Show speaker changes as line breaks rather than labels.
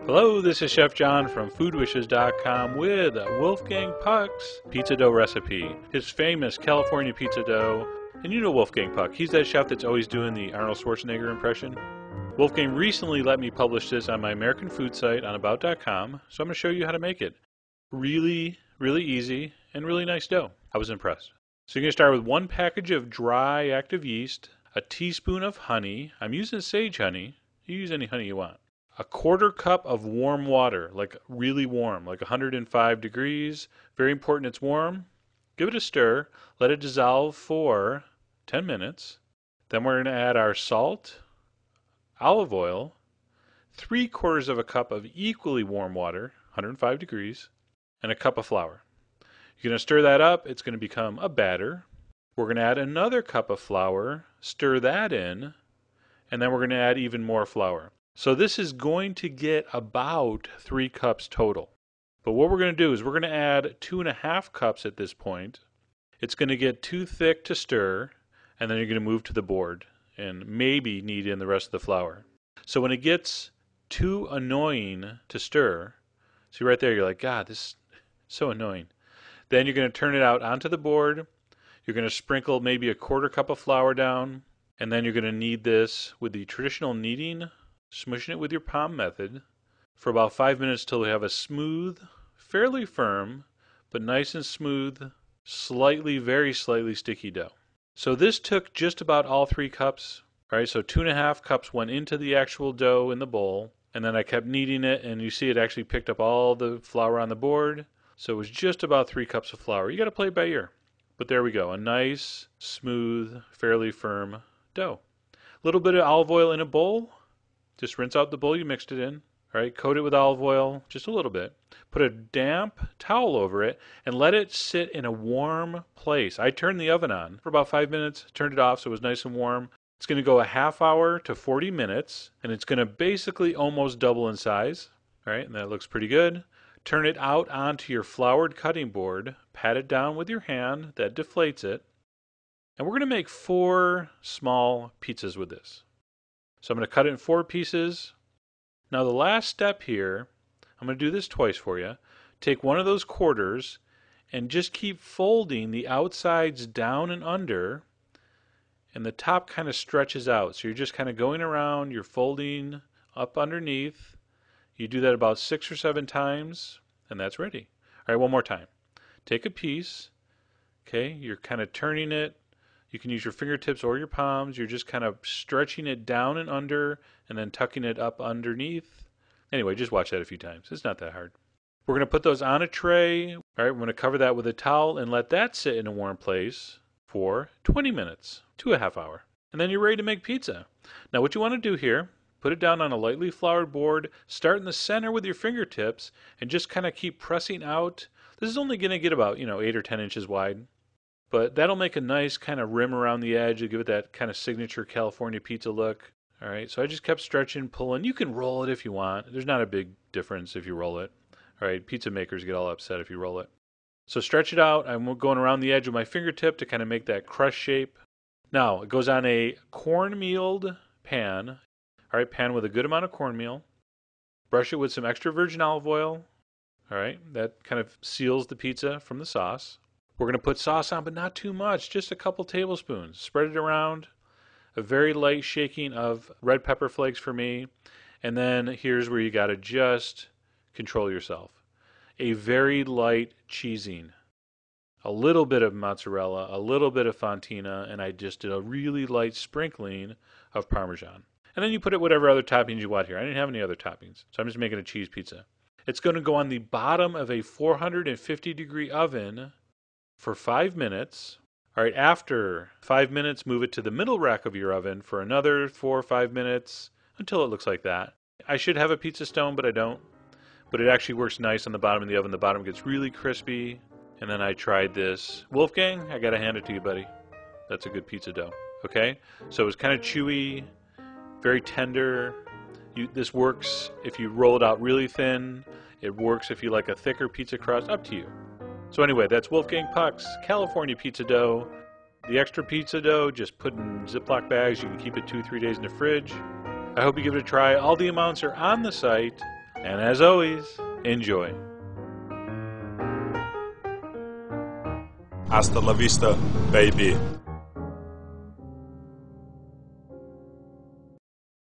Hello, this is Chef John from foodwishes.com with Wolfgang Puck's pizza dough recipe. His famous California pizza dough. And you know Wolfgang Puck, he's that chef that's always doing the Arnold Schwarzenegger impression. Wolfgang recently let me publish this on my American food site on about.com, so I'm going to show you how to make it. Really easy and really nice dough. I was impressed. So you're going to start with 1 package of dry active yeast, a teaspoon of honey. I'm using sage honey. You use any honey you want. A 1/4 cup of warm water, like really warm, like 105 degrees. Very important it's warm. Give it a stir. Let it dissolve for 10 minutes. Then we're going to add our salt, olive oil, 3/4 of a cup of equally warm water, 105 degrees, and a cup of flour. You're going to stir that up. It's going to become a batter. We're going to add another cup of flour, stir that in, and then we're going to add even more flour. So this is going to get about 3 cups total. But what we're going to do is we're going to add 2.5 cups at this point. It's going to get too thick to stir, and then you're going to move to the board and maybe knead in the rest of the flour. So when it gets too annoying to stir, see right there, you're like, God, this is so annoying. Then you're going to turn it out onto the board. You're going to sprinkle maybe a 1/4 cup of flour down, and then you're going to knead this with the traditional kneading, smushing it with your palm method for about 5 minutes till we have a smooth, fairly firm, but nice and smooth, very slightly sticky dough. So this took just about all 3 cups, right? So 2.5 cups went into the actual dough in the bowl, and then I kept kneading it, and you see it actually picked up all the flour on the board. So it was just about 3 cups of flour. You got to play it by ear. But there we go, a nice, smooth, fairly firm dough. A little bit of olive oil in a bowl. Just rinse out the bowl you mixed it in. All right, coat it with olive oil, just a little bit. Put a damp towel over it and let it sit in a warm place. I turned the oven on for about 5 minutes, turned it off so it was nice and warm. It's going to go a half hour to 40 minutes, and it's going to basically almost double in size. All right, and that looks pretty good. Turn it out onto your floured cutting board. Pat it down with your hand. That deflates it. And we're going to make 4 small pizzas with this. So I'm going to cut it in 4 pieces. Now the last step here, I'm going to do this twice for you. Take one of those quarters and just keep folding the outsides down and under, and the top kind of stretches out. So you're just kind of going around, you're folding up underneath. You do that about 6 or 7 times, and that's ready. All right, one more time. Take a piece, okay, you're kind of turning it. You can use your fingertips or your palms. You're just kind of stretching it down and under and then tucking it up underneath. Anyway, just watch that a few times. It's not that hard. We're going to put those on a tray. All right, we're going to cover that with a towel and let that sit in a warm place for 20 minutes to a half hour. And then you're ready to make pizza. Now what you want to do here, put it down on a lightly floured board, start in the center with your fingertips, and just kind of keep pressing out. This is only going to get about, 8 or 10 inches wide. But that'll make a nice kind of rim around the edge. You'll give it that kind of signature California pizza look. All right, so I just kept stretching, pulling. You can roll it if you want. There's not a big difference if you roll it. All right, pizza makers get all upset if you roll it. So stretch it out. I'm going around the edge with my fingertip to kind of make that crust shape. Now, it goes on a cornmealed pan. All right, pan with a good amount of cornmeal. Brush it with some extra virgin olive oil. All right, that kind of seals the pizza from the sauce. We're going to put sauce on, but not too much, just a couple tablespoons. Spread it around. A very light shaking of red pepper flakes for me. And then here's where you got to just control yourself. A very light cheesing. A little bit of mozzarella, a little bit of fontina, and I just did a really light sprinkling of Parmesan. And then you put it whatever other toppings you want here. I didn't have any other toppings, so I'm just making a cheese pizza. It's going to go on the bottom of a 450-degree oven for 5 minutes. All right, after 5 minutes, move it to the middle rack of your oven for another 4 or 5 minutes until it looks like that. I should have a pizza stone, but I don't. But it actually works nice on the bottom of the oven. The bottom gets really crispy. And then I tried this. Wolfgang, I got to hand it to you, buddy. That's a good pizza dough. Okay? So it was kind of chewy, very tender. This works if you roll it out really thin. It works if you like a thicker pizza crust. Up to you. So anyway, that's Wolfgang Puck's California pizza dough. The extra pizza dough, just put in Ziploc bags. You can keep it 2-3 days in the fridge. I hope you give it a try. All the amounts are on the site. And as always, enjoy.
Hasta la vista, baby.